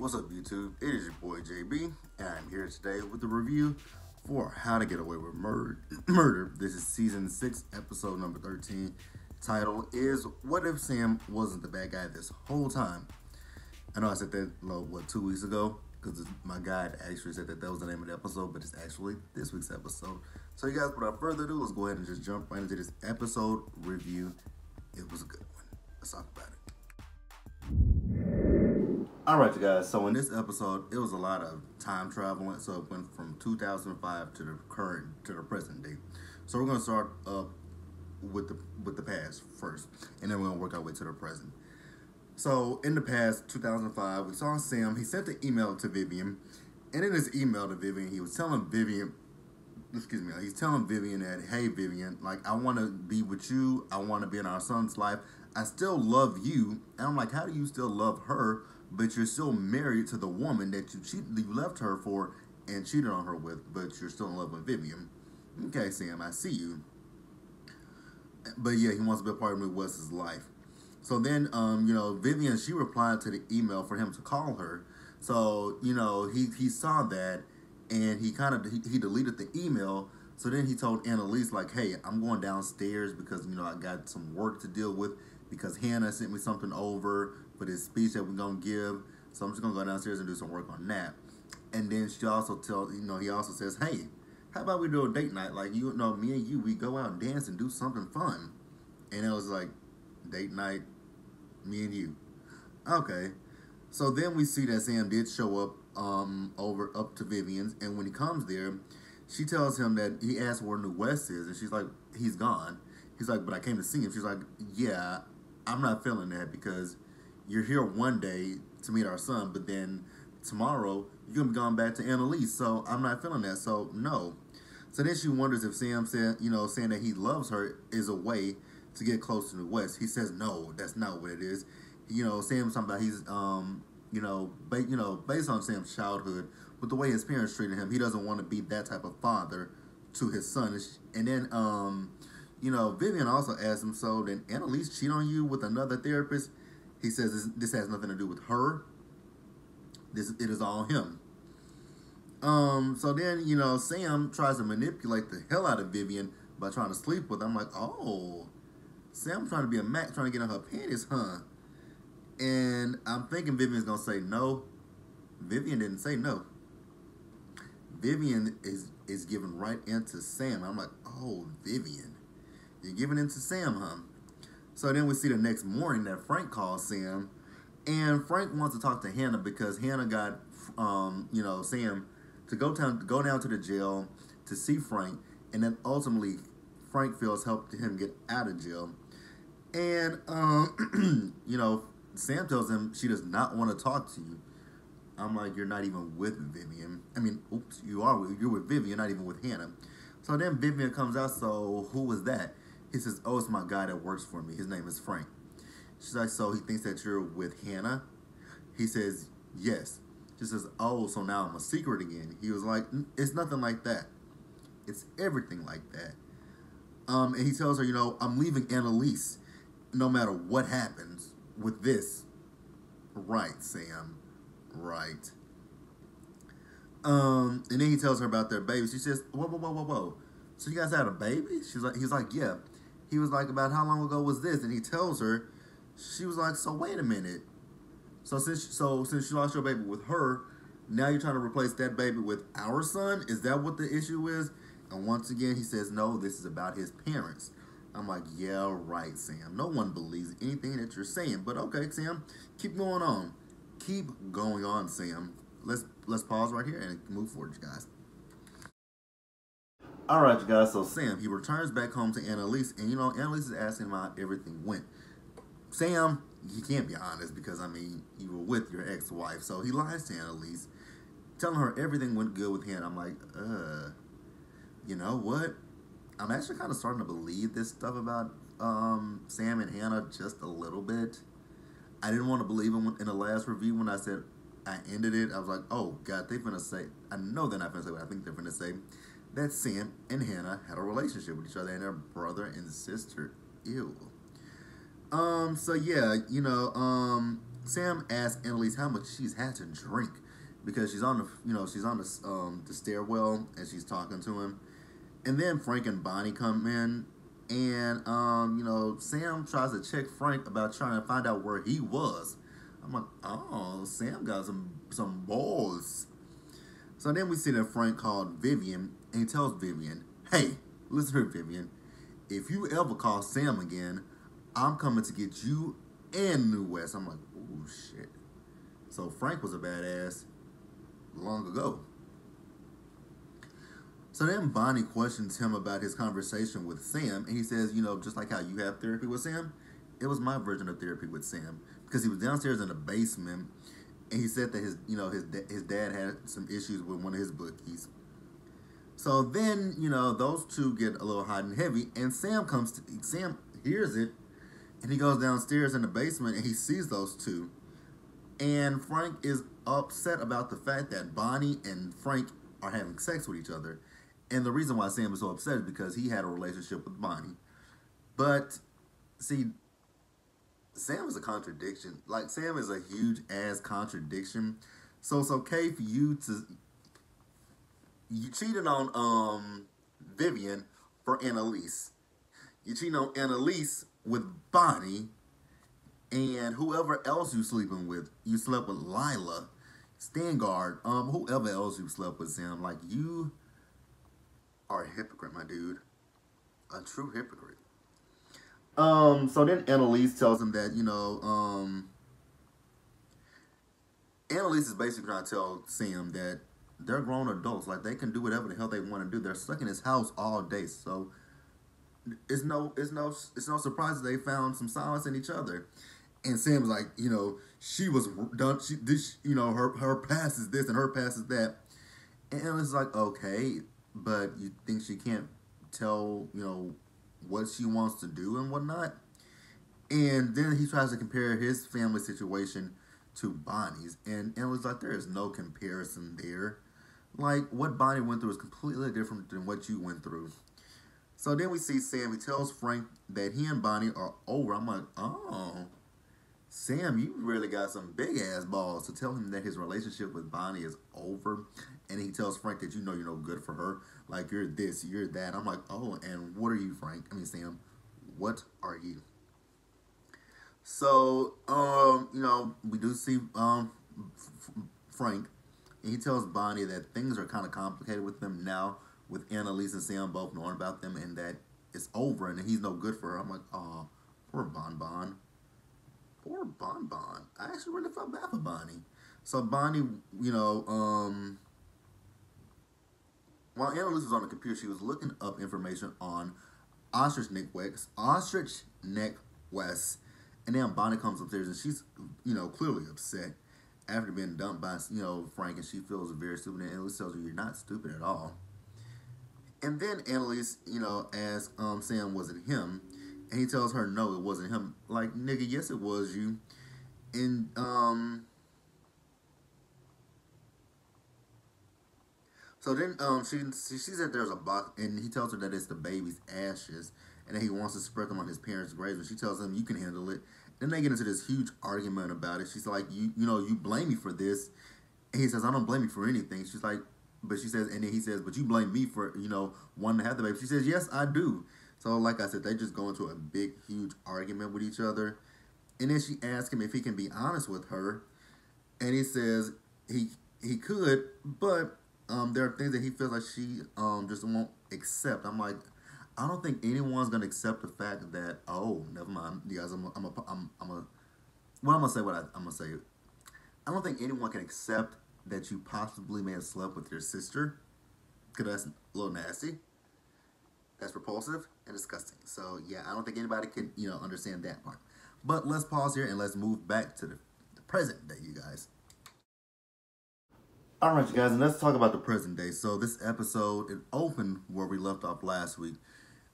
What's up, YouTube? It is your boy JB, and I'm here today with a review for How to Get Away with Murder. This is season 6, episode number 13. Title is What If Sam Wasn't the Bad Guy This Whole Time? I know I said that, 2 weeks ago? Because my guide actually said that was the name of the episode, but it's actually this week's episode. So, you guys, without further ado, let's go ahead and just jump right into this episode review. It was a good one. Let's talk about it. Alright, you guys, so in this episode, it was a lot of time traveling, so it went from 2005 to the present day. So we're going to start up with the past first, and then we're going to work our way to the present. So in the past, 2005, we saw Sam. He sent an email to Vivian, and in his email to Vivian, he was telling Vivian, that, hey, Vivian, like, I want to be with you. I want to be in our son's life. I still love you. And I'm like, how do you still love her, but you're still married to the woman that you left her for and cheated on her with, but you're still in love with Vivian? Okay, Sam, I see you. But yeah, he wants to be a part of Wes's life. So then, Vivian, she replied to the email for him to call her. So, he saw that, and he deleted the email. So then he told Annalise, like, hey, I'm going downstairs because, I got some work to deal with because Hannah sent me something over for this speech that we're going to give. So I'm just going to go downstairs and do some work on that. And then she also he also says, hey, how about we do a date night? Like, me and you, we go out and dance and do something fun. And it was like, date night, me and you. Okay. So then we see that Sam did show up up to Vivian's, and when he comes there, she tells him that he asked where New West is, and she's like, he's gone. He's like, but I came to see him. She's like, yeah, I'm not feeling that because you're here one day to meet our son, but then tomorrow you're gonna be going back to Annalise, so I'm not feeling that. So no. So then she wonders if Sam said, saying that he loves her is a way to get close to New West. He says no, that's not what it is. Sam's talking about he's based on Sam's childhood, with the way his parents treated him, he doesn't want to be that type of father to his son. And then, Vivian also asked him, so did Annalise cheat on you with another therapist? He says this has nothing to do with her. It is all him. So then, Sam tries to manipulate the hell out of Vivian by trying to sleep with her. I'm like, oh, Sam trying to be a Mac, trying to get on her panties, huh? And I'm thinking Vivian's going to say no. Vivian didn't say no. Vivian is giving right into Sam. I'm like, oh, Vivian, you're giving into Sam, huh? So then we see the next morning that Frank calls Sam. And Frank wants to talk to Hannah because Hannah got, Sam to go down to the jail to see Frank. And then ultimately, Frank feels help to him get out of jail. And, Sam tells him she does not want to talk to you. I'm like, you're not even with Vivian. I mean, oops, you're with Vivian, not even with Hannah. So then Vivian comes out, so who was that? He says, oh, it's my guy that works for me. His name is Frank. She's like, so he thinks that you're with Hannah? He says, yes. She says, oh, so now I'm a secret again. He was like, it's nothing like that. It's everything like that. And he tells her, I'm leaving Annalise no matter what happens with this. Right, Sam. Right. And then he tells her about their baby. She says, whoa. So you guys had a baby? He's like, yeah. He was like, about how long ago was this? And he tells her, she was like, so wait a minute. So since you lost your baby with her, now you're trying to replace that baby with our son? Is that what the issue is? And once again, he says, no, this is about his parents. I'm like, yeah, right, Sam. No one believes anything that you're saying. But okay, Sam, keep going on. Keep going on, Sam. Let's pause right here and move forward, you guys. All right, you guys. So Sam, he returns back home to Annalise, and Annalise is asking him how everything went. Sam, he can't be honest because you were with your ex-wife, so he lies to Annalise, telling her everything went good with Hannah. I'm like, you know what? I'm actually kind of starting to believe this stuff about Sam and Hannah just a little bit. I didn't want to believe him in the last review when I said I ended it. I was like, oh, God, they're going to say, I know they're not going to say what I think they're going to say, that Sam and Hannah had a relationship with each other and they're brother and sister. Ew. So yeah, Sam asks Annalise how much she's had to drink because she's on the the stairwell and she's talking to him. And then Frank and Bonnie come in, and Sam tries to check Frank about trying to find out where he was. I'm like, oh, Sam got some balls. So then we see that Frank called Vivian, and he tells Vivian, hey, listen here, Vivian. If you ever call Sam again, I'm coming to get you and New West. I'm like, oh, shit. So Frank was a badass long ago. So then Bonnie questions him about his conversation with Sam, and he says, just like how you have therapy with Sam, it was my version of therapy with Sam. Because he was downstairs in the basement, and he said that his dad had some issues with one of his bookies. So then, those two get a little hot and heavy, and Sam hears it, and he goes downstairs in the basement, and he sees those two. And Frank is upset about the fact that Bonnie and Frank are having sex with each other. And the reason why Sam is so upset is because he had a relationship with Bonnie. But, see, Sam is a contradiction. Like, Sam is a huge-ass contradiction. So it's okay for you to... You cheated on Vivian for Annalise. You cheated on Annalise with Bonnie. And whoever else you sleeping with. You slept with Lila, Stangard, whoever else you slept with, Sam. Like, you are a hypocrite, my dude. A true hypocrite. So then Annalise tells him that, Annalise is basically trying to tell Sam that they're grown adults. Like, they can do whatever the hell they want to do. They're stuck in his house all day. So it's no surprise that they found some solace in each other. And Sam's like, she was done. Her past is this and her past is that. And Annalise's like, okay, but you think she can't tell, what she wants to do and whatnot? And then he tries to compare his family situation to Bonnie's. And Annalise's like, there is no comparison there. Like, what Bonnie went through is completely different than what you went through. So then we see Sam. He tells Frank that he and Bonnie are over. I'm like, oh, Sam, you really got some big-ass balls to tell him that his relationship with Bonnie is over. And he tells Frank that you're no good for her. Like, you're this, you're that. I'm like, oh, and what are you, Sam? What are you? So, we do see Frank. And he tells Bonnie that things are kind of complicated with them now, with Annalise and Sam both knowing about them, and that it's over and that he's no good for her. I'm like, oh, poor Bon. Poor Bon. I actually really felt bad for Bonnie. So Bonnie, while Annalise was on the computer, she was looking up information on Ostrich Neck West, and then Bonnie comes upstairs and she's, clearly upset after being dumped by, Frank, and she feels very stupid. And Annalise tells her, you're not stupid at all. And then Annalise, asks Sam, was it him? And he tells her, no, it wasn't him. Like, nigga, yes, it was you. And, so then, she sees that there's a box, and he tells her that it's the baby's ashes, and that he wants to spread them on his parents' graves, and she tells him, you can handle it. Then they get into this huge argument about it. She's like, you blame me for this. And he says, I don't blame you for anything. She's like, but she says, and then he says, but you blame me for, wanting to have the baby. She says, yes, I do. So, like I said, they just go into a big, huge argument with each other. And then she asks him if he can be honest with her. And he says he could, but there are things that he feels like she just won't accept. I'm like, I don't think anyone's gonna accept the fact that, oh, never mind, you guys. I'm gonna say. I don't think anyone can accept that you possibly may have slept with your sister, because that's a little nasty. That's repulsive and disgusting. So, yeah, I don't think anybody can, understand that part. But let's pause here and let's move back to the present day, you guys. All right, you guys, and let's talk about the present day. So this episode, it opened where we left off last week,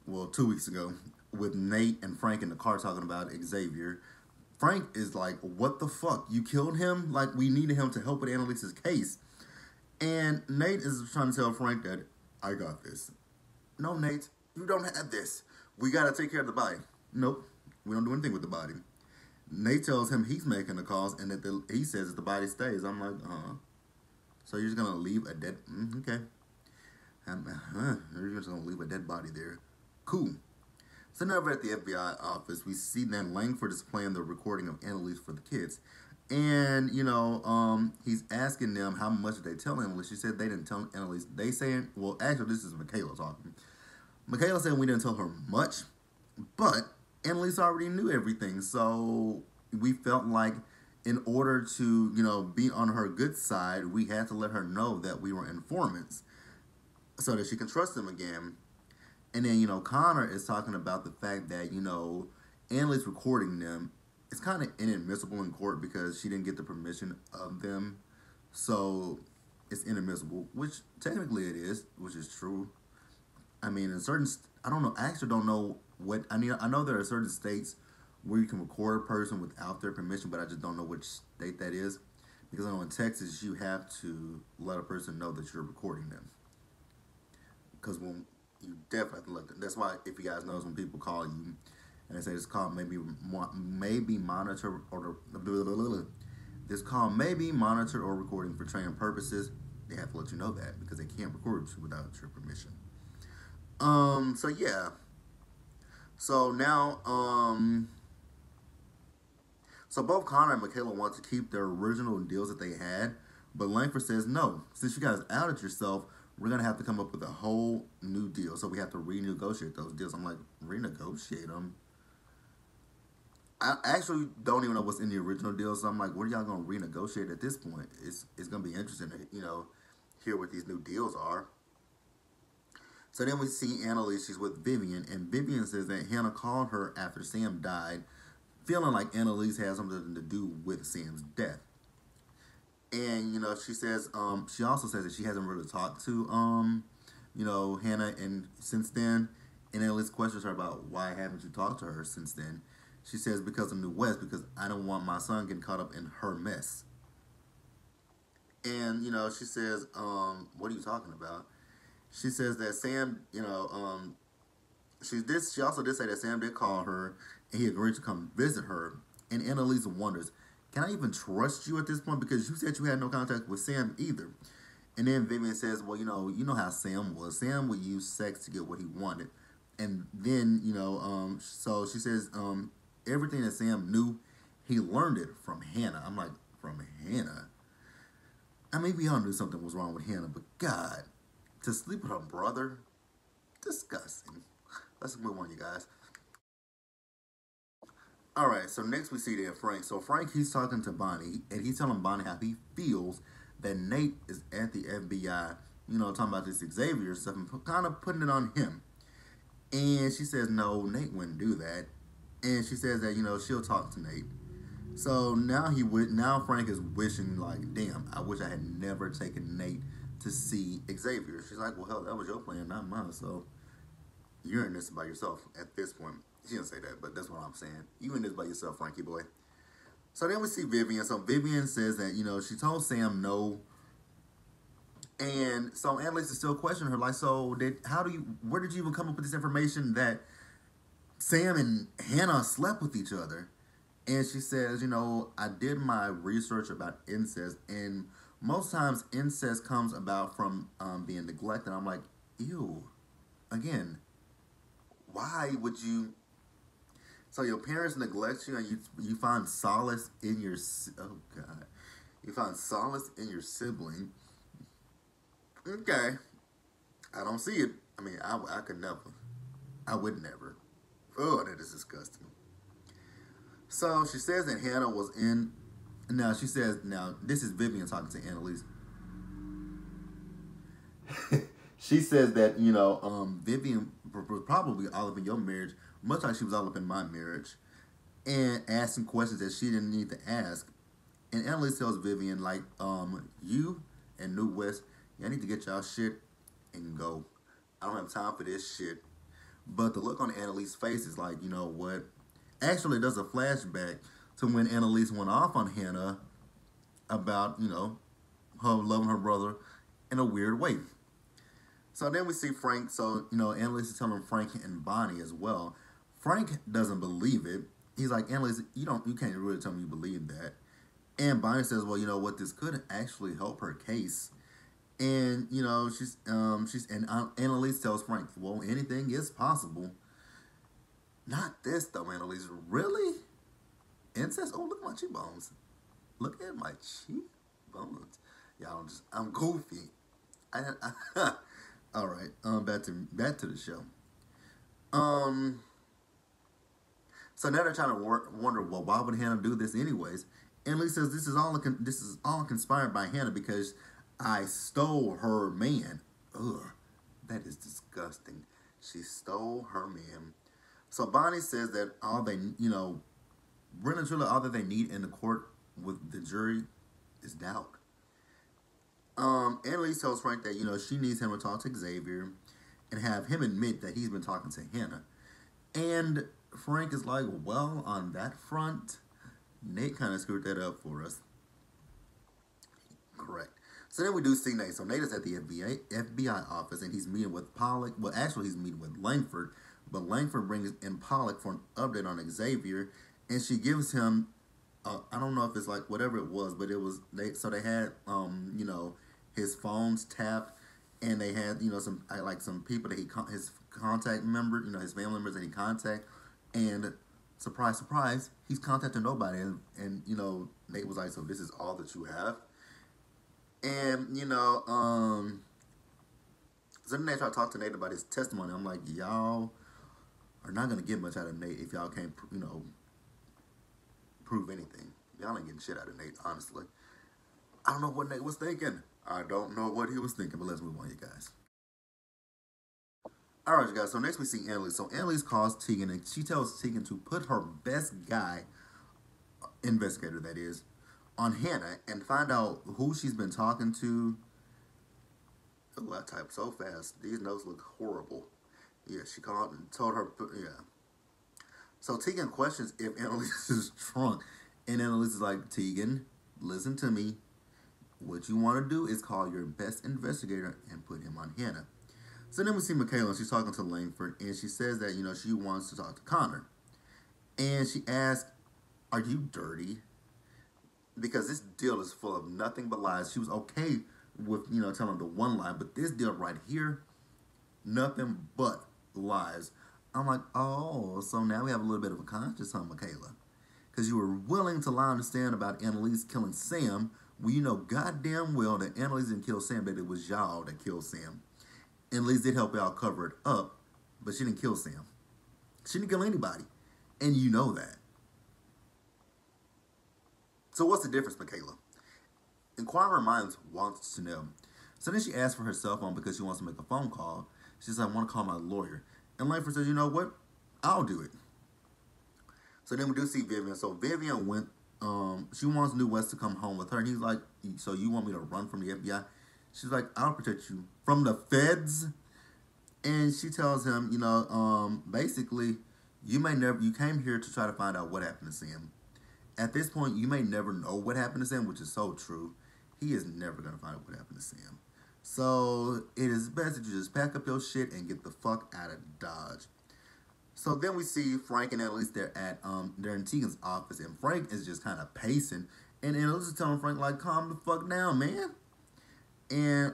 2 weeks ago, with Nate and Frank in the car talking about Xavier. Frank is like, what the fuck? You killed him? Like, we needed him to help with Annalise's case. And Nate is trying to tell Frank that, I got this. No, Nate, you don't have this. We got to take care of the body. Nope, we don't do anything with the body. Nate tells him he's making the calls, and that he says that the body stays. I'm like, so you're just gonna leave a dead? Okay, you're just gonna leave a dead body there. Cool. So now we're at the FBI office. We see that Langford is playing the recording of Annalise for the kids. And, he's asking them how much did they tell Annalise. She said they didn't tell Annalise. They saying, well, actually, this is Michaela talking. Michaela said we didn't tell her much, but Annalise already knew everything. So we felt like in order to, be on her good side, we had to let her know that we were informants so that she can trust them again. And then, Connor is talking about the fact that, Annalise recording them. It's kind of inadmissible in court because she didn't get the permission of them. So it's inadmissible, which technically it is, which is true. I mean, in certain, I don't know, I actually don't know what, I know there are certain states where you can record a person without their permission, but I just don't know which state that is. Because I know in Texas, you have to let a person know that you're recording them. Because when you definitely have to let them, that's why, if you guys know, when people call you, and they say this call may be monitored or this call may be monitored or recording for training purposes. They have to let you know that because they can't record you without your permission. So yeah. So now, so both Connor and Michaela want to keep their original deals that they had, but Langford says no. Since you guys outed yourself, we're gonna have to come up with a whole new deal. So we have to renegotiate those deals. I'm like, renegotiate them? I actually don't even know what's in the original deal, so I'm like, what are y'all going to renegotiate at this point? It's going to be interesting to, hear what these new deals are. So then we see Annalise, she's with Vivian, and Vivian says that Hannah called her after Sam died, feeling like Annalise has something to do with Sam's death. And, she says, she also says that she hasn't really talked to, Hannah and since then, and Annalise questions her about why haven't you talked to her since then. She says, because of New West, because I don't want my son getting caught up in her mess. And, she says, what are you talking about? She says that Sam, she also did say that Sam did call her, and he agreed to come visit her. And Annalise wonders, can I even trust you at this point? Because you said you had no contact with Sam either. And then Vivian says, well, you know how Sam was. Sam would use sex to get what he wanted. And then, so she says, everything that Sam knew, he learned it from Hannah. I'm like, from Hannah? I mean, we all knew something was wrong with Hannah, but God, to sleep with her brother? Disgusting. Let's move on, you guys. Alright, so next we see Theyre Frank. So Frank, he's talking to Bonnie, and he's telling Bonnie how he feels that Nate is at the FBI, talking about this Xavier stuff, and kind of putting it on him. And she says, no, Nate wouldn't do that. And she says that, she'll talk to Nate. So now Frank is wishing, like, damn, I wish I had never taken Nate to see Xavier. She's like, well, hell, that was your plan, not mine. So you're in this by yourself at this point. She didn't say that, but that's what I'm saying. You in this by yourself, Frankie boy. So then we see Vivian. So Vivian says that, she told Sam no. And so Annalise is still questioning her, like, so where did you even come up with this information that Sam and Hannah slept with each other? And she says, I did my research about incest, and most times incest comes about from being neglected. I'm like, ew. Again, why would you? So your parents neglect you, and you find solace in your, oh God, you find solace in your sibling. Okay, I don't see it. I mean, I could never. I would never. Oh, that is disgusting. So she says that Hannah was in. Now she says, now this is Vivian talking to Annalise. She says that Vivian was probably all up in your marriage, much like she was all up in my marriage, and asking questions that she didn't need to ask. And Annalise tells Vivian, like, you and New West, y'all need to get y'all shit and go. I don't have time for this shit. But the look on Annalise's face is like, you know what? Actually, it does a flashback to when Annalise went off on Hannah about, her loving her brother in a weird way. So then we see Frank. So, Annalise is telling Frank and Bonnie as well. Frank doesn't believe it. he's like, Annalise, you can't really tell me you believe that. And Bonnie says, well, you know what, this could actually help her case. And and Annalise tells Frank, well, anything is possible. Not this though, Annalise. Really? Incest? Oh, look at my cheekbones. Look at my cheekbones. Y'all, I'm goofy. All right. Back to the show. Um. So now they're trying to wonder, well, why would Hannah do this anyways? And Lee says this is all conspired by Hannah because I stole her man. Ugh, that is disgusting. She stole her man. So Bonnie says that really and truly, all that they need in the court with the jury is doubt. Annalise tells Frank that she needs him to talk to Xavier and have him admit that he's been talking to Hannah. And Frank is like, well, on that front, Nate kind of screwed that up for us. Correct. So then we do see Nate. So Nate is at the FBI office and he's meeting with Pollock. Well, actually, he's meeting with Langford. But Langford brings in Pollock for an update on Xavier. And she gives him, I don't know if it's like whatever it was, but it was, they had, his phones tapped. And they had, some people that his contact member, his family members that he contact. And surprise, surprise, he's contacting nobody. And Nate was like, so this is all that you have? And, so then they try to talk to Nate about his testimony. I'm like, y'all are not going to get much out of Nate if y'all can't, prove anything. Y'all ain't getting shit out of Nate, honestly. I don't know what Nate was thinking. I don't know what he was thinking, but let's move on, you guys. Alright, you guys, so next we see Annalise. So Annalise calls Tegan, and she tells Tegan to put her best guy, investigator that is, on Hannah and find out who she's been talking to. Oh, I typed so fast. These notes look horrible. Yeah, she called and told her, yeah. So Tegan questions if Annalise is drunk. And Annalise is like, Tegan, listen to me. What you want to do is call your best investigator and put him on Hannah. So then we see Michaela, and she's talking to Langford, and she says that, she wants to talk to Connor. And she asks, are you dirty? Because this deal is full of nothing but lies. She was okay with, telling the one lie, but this deal right here, nothing but lies. I'm like, oh, so now we have a little bit of a conscience on Michaela. Because you were willing to lie on the stand about Annalise killing Sam, well, you know goddamn well that Annalise didn't kill Sam, that it was y'all that killed Sam. Annalise did help y'all cover it up, but she didn't kill Sam. She didn't kill anybody. And you know that. So what's the difference, Michaela? Inquiring Minds wants to know. So then she asks for her cell phone because she wants to make a phone call. She says, I want to call my lawyer. And Langford says, you know what? I'll do it. So then we do see Vivian. So Vivian went, she wants New West to come home with her. And he's like, so you want me to run from the FBI? She's like, I'll protect you from the feds. And she tells him, basically, you came here to try to find out what happened to Sam. At this point, you may never know what happened to Sam, which is so true. He is never going to find out what happened to Sam. So it is best that you just pack up your shit and get the fuck out of Dodge. So then we see Frank and Annalise, they're in Tegan's office, and Frank is just kind of pacing. And Annalise is telling Frank, like, calm the fuck down, man. And,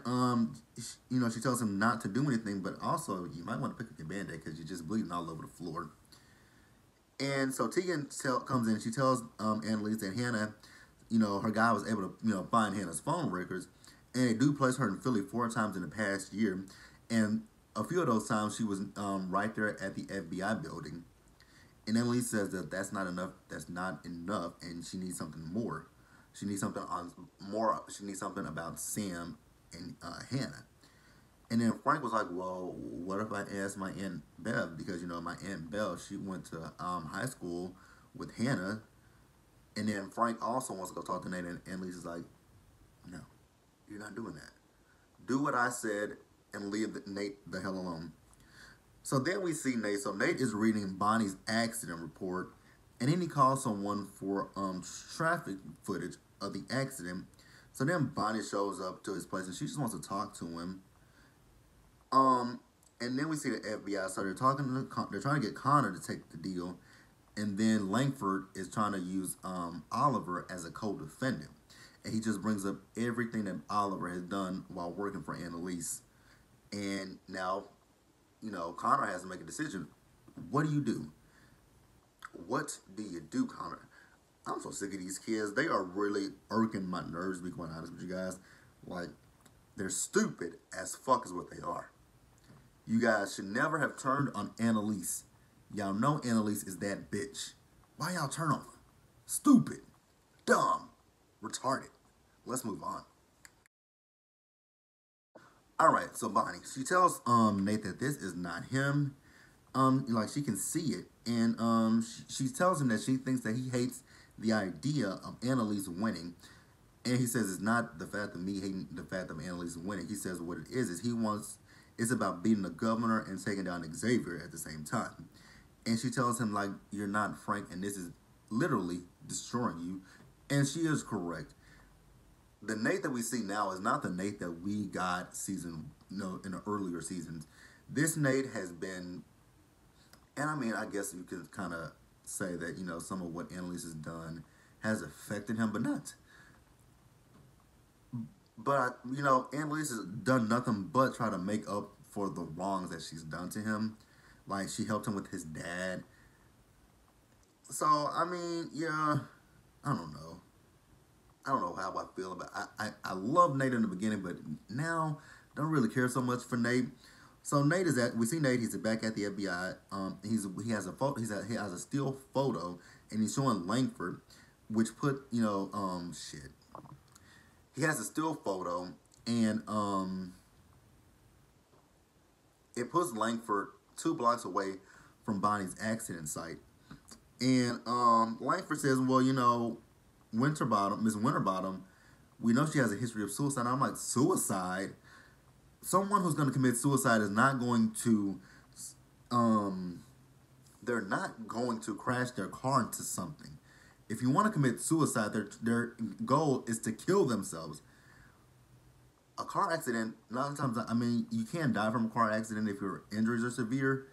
she tells him not to do anything, but also you might want to pick up your Band-Aid because you're just bleeding all over the floor. And so Tegan comes in and she tells Annalise that Hannah, her guy was able to, find Hannah's phone records. And they do place her in Philly 4 times in the past year. And a few of those times she was right there at the FBI building. And Annalise says that that's not enough. That's not enough. And she needs something more. She needs something She needs something about Sam and Hannah. And then Frank was like, well, what if I ask my Aunt Bev? Because, my Aunt Bev, she went to high school with Hannah. And then Frank also wants to go talk to Nate. And Annalise is like, no, you're not doing that. Do what I said and leave Nate the hell alone. So then we see Nate. So Nate is reading Bonnie's accident report. And then he calls someone for traffic footage of the accident. So then Bonnie shows up to his place and she just wants to talk to him. And then we see the FBI. So they're trying to get Connor to take the deal. And then Langford is trying to use Oliver as a co-defendant. And he just brings up everything that Oliver has done while working for Annalise. And now, Connor has to make a decision. What do you do? What do you do, Connor? I'm so sick of these kids. They are really irking my nerves, to be quite honest with you guys. Like, they're stupid as fuck is what they are. You guys should never have turned on Annalise. Y'all know Annalise is that bitch. Why y'all turn on her? Stupid. Dumb. Retarded. Let's move on. Alright, so Bonnie, she tells Nate that this is not him. Like she can see it. And she tells him that she thinks that he hates the idea of Annalise winning. And he says it's not the fact of me hating the fact of Annalise winning. He says what it is it's about beating the governor and taking down Xavier at the same time. And she tells him, like, you're not Frank, and this is literally destroying you. And she is correct. The Nate that we see now is not the Nate that we got in the earlier seasons. This Nate has been, and I mean, I guess you could kind of say that, some of what Annalise has done has affected him, but not. But, Annalise has done nothing but try to make up for the wrongs that she's done to him. Like, she helped him with his dad. So, I mean, yeah, I don't know. I don't know how I feel about it. I love Nate in the beginning, but now don't really care so much for Nate. So Nate we see Nate. He's back at the FBI. He has a photo. He has a still photo, and he's showing Langford, which put shit. He has a still photo, and it puts Langford 2 blocks away from Bonnie's accident site. And Langford says, well, Miss Winterbottom, we know she has a history of suicide. I'm like, suicide? Someone who's going to commit suicide is not going to, they're not going to crash their car into something. If you want to commit suicide, their goal is to kill themselves. A car accident, a lot of times, I mean, you can die from a car accident if your injuries are severe.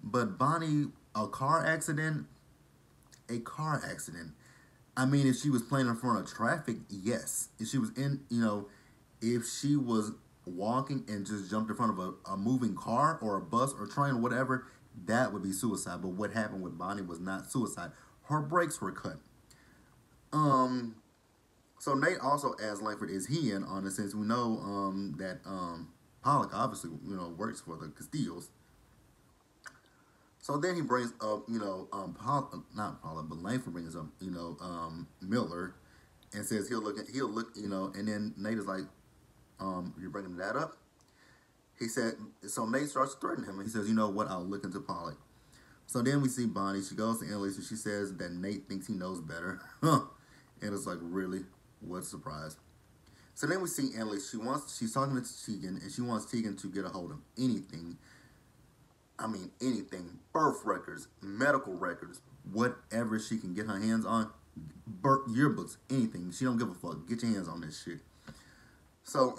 But Bonnie, a car accident. I mean, if she was playing in front of traffic, yes. If she was if she was walking and just jumped in front of a moving car or a bus or train or whatever, that would be suicide. But what happened with Bonnie was not suicide. Her brakes were cut. So Nate also asks Langford, is he in on it, since we know that Pollock obviously works for the Castillos. So then he brings up not Pollock, but Langford brings up Miller, and says he'll look, and then Nate is like, you're bringing that up? He said, so Nate starts threatening him, and he says, you know what, I'll look into Pollock. So then we see Bonnie. She goes to Annalise, and she says that Nate thinks he knows better. And it's like, really? What a surprise. So then we see Annalise. She's talking to Tegan, and she wants Tegan to get a hold of anything. I mean, anything. Birth records, medical records, whatever she can get her hands on. Yearbooks, anything. She don't give a fuck. Get your hands on this shit. So,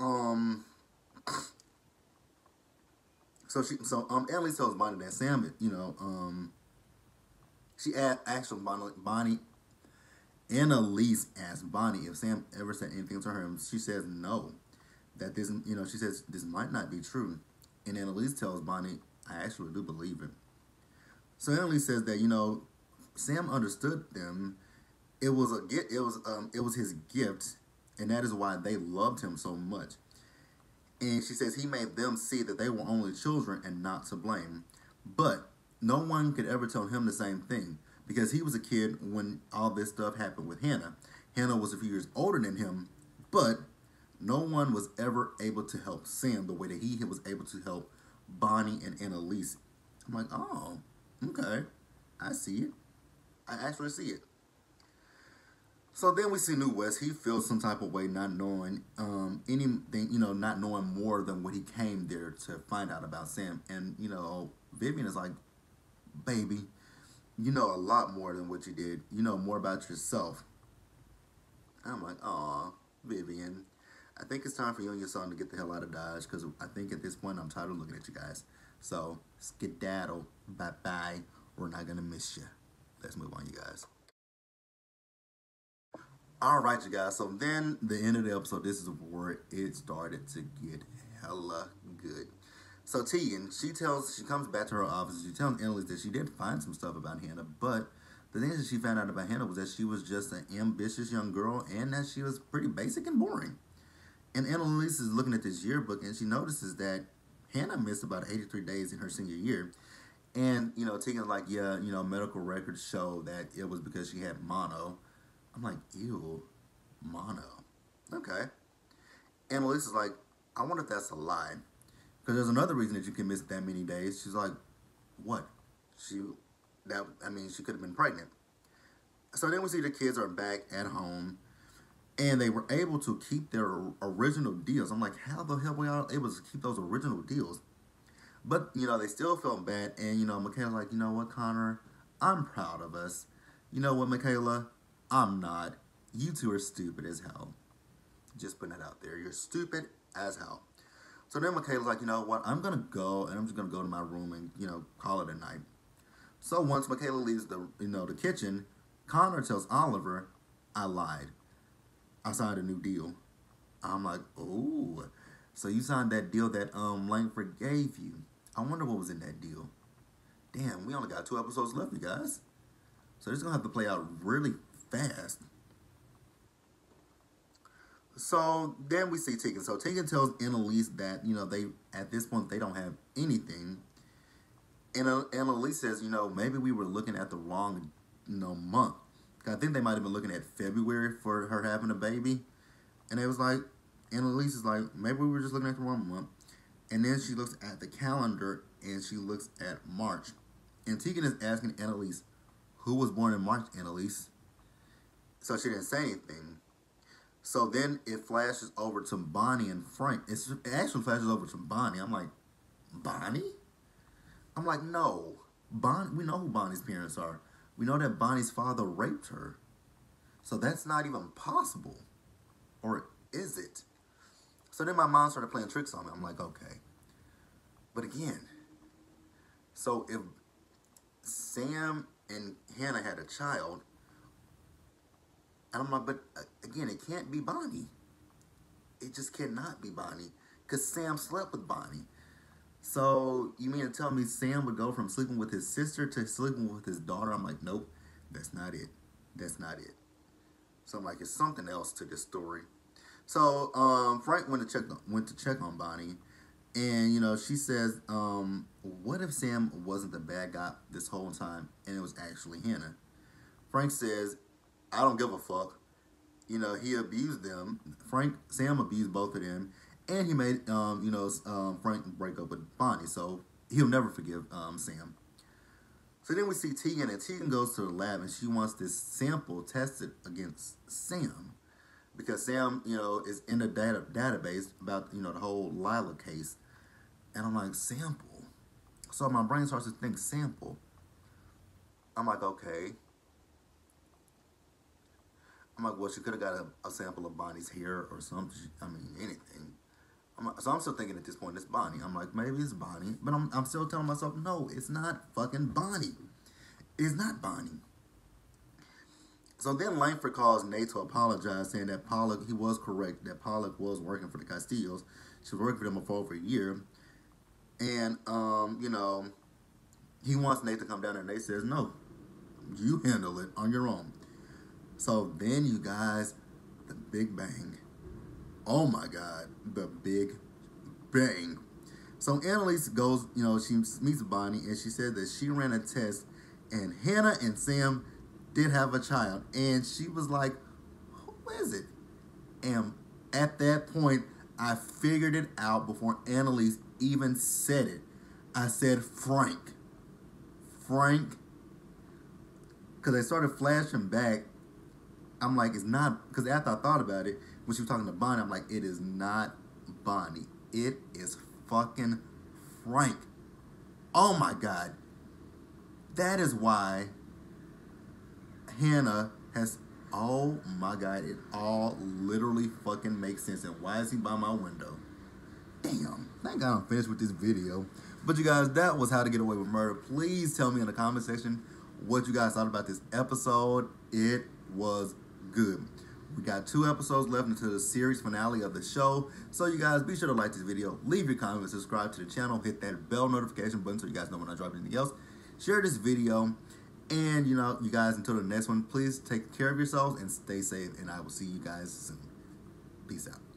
Annalise tells Bonnie that Sam, she asked Bonnie. Annalise asked Bonnie if Sam ever said anything to her. She says no. That this, she says this might not be true. And Annalise tells Bonnie, I actually do believe it. So Annalise says that Sam understood them. It was his gift, and that is why they loved him so much. And she says he made them see that they were only children and not to blame. But no one could ever tell him the same thing, because he was a kid when all this stuff happened with Hannah. Hannah was a few years older than him, but no one was ever able to help Sam the way that he was able to help Bonnie and Annalise. I'm like, oh, okay. I see it. I actually see it. So then we see New West. He feels some type of way, not knowing anything, not knowing more than what he came there to find out about Sam. And, Vivian is like, baby, you know a lot more than what you did. You know more about yourself. I'm like, aw, Vivian, I think it's time for you and your son to get the hell out of Dodge, because I think at this point I'm tired of looking at you guys. So, skedaddle, bye-bye, we're not going to miss you. Let's move on, you guys. All right, you guys. So then the end of the episode, this is where it started to get hella good. So Tegan, she comes back to her office. She tells Annalise that she did find some stuff about Hannah, but the thing that she found out about Hannah was that she was just an ambitious young girl and that she was pretty basic and boring. And Annalise is looking at this yearbook and she notices that Hannah missed about 83 days in her senior year. And, Tegan's like, yeah, medical records show that it was because she had mono. I'm like, ew, mono. Okay. Annalise is like, I wonder if that's a lie. Because there's another reason that you can miss that many days. She's like, what? She could have been pregnant. So then we see the kids are back at home. And they were able to keep their original deals. I'm like, how the hell were y'all able to keep those original deals? But, they still felt bad. And, Michaela's like, you know what, Connor? I'm proud of us. You know what, Michaela? I'm not. You two are stupid as hell. Just putting that out there. You're stupid as hell. So then Michaela's like, you know what? I'm going to go, and I'm just going to go to my room and, call it a night. So once Michaela leaves the kitchen, Connor tells Oliver, I lied. I signed a new deal. I'm like, oh. So you signed that deal that Langford gave you. I wonder what was in that deal. Damn, we only got 2 episodes left, you guys. So this is going to have to play out really fast. So then we see Tegan. So Tegan tells Annalise that, they at this point, they don't have anything. And Annalise says, maybe we were looking at the wrong, month. I think they might have been looking at February for her having a baby. And it was like, Annalise is like, maybe we were just looking at the wrong month. And then she looks at the calendar and she looks at March. And Tegan is asking Annalise, who was born in March, Annalise? So she didn't say anything. So then it flashes over to Bonnie and Frank. It actually flashes over to Bonnie. I'm like, Bonnie? I'm like, no. Bonnie, we know who Bonnie's parents are. We know that Bonnie's father raped her. So that's not even possible. Or is it? So then my mom started playing tricks on me. I'm like, okay. But again, so if Sam and Hannah had a child, and I'm like, but again, it can't be Bonnie. It just cannot be Bonnie. Because Sam slept with Bonnie. So you mean to tell me Sam would go from sleeping with his sister to sleeping with his daughter? I'm like, nope, that's not it. That's not it. So I'm like, it's something else to this story. So Frank went to check on Bonnie. And, she says, what if Sam wasn't the bad guy this whole time and it was actually Hannah? Frank says, I don't give a fuck. He abused them. Sam abused both of them. And he made, Frank break up with Bonnie. So he'll never forgive Sam. So then we see Tegan. And Tegan goes to the lab. And she wants this sample tested against Sam. Because Sam, is in the database about, the whole Lila case. And I'm like, sample? So my brain starts to think sample. I'm like, okay. I'm like, well, she could have got a sample of Bonnie's hair or something. I mean, anything. So I'm still thinking at this point, it's Bonnie. I'm like, maybe it's Bonnie. But I'm still telling myself, no, it's not fucking Bonnie. It's not Bonnie. So then Langford calls Nate to apologize, saying that Pollock, he was correct, that Pollock was working for the Castillos. She was working for them for over a year. And, he wants Nate to come down there. And Nate says, no, you handle it on your own. So then, you guys, the Big Bang. Oh my God, the Big Bang. So Annalise goes, she meets Bonnie, and she said that she ran a test, and Hannah and Sam did have a child. And she was like, who is it? And at that point, I figured it out before Annalise even said it. I said Frank. Frank. Because I started flashing back. I'm like, it's not, because after I thought about it, when she was talking to Bonnie, I'm like, it is not Bonnie. It is fucking Frank. Oh my God. That is why Hannah has, oh my God, it all literally fucking makes sense. And why is he by my window? Damn. Thank God I'm finished with this video. But you guys, that was How to Get Away with Murder. Please tell me in the comment section what you guys thought about this episode. It was good. We got 2 episodes left until the series finale of the show. So you guys, be sure to like this video, leave your comments, subscribe to the channel, hit that bell notification button so you guys know when I drop anything else. Share this video. And, you know, you guys, until the next one, please take care of yourselves and stay safe. And I will see you guys soon. Peace out.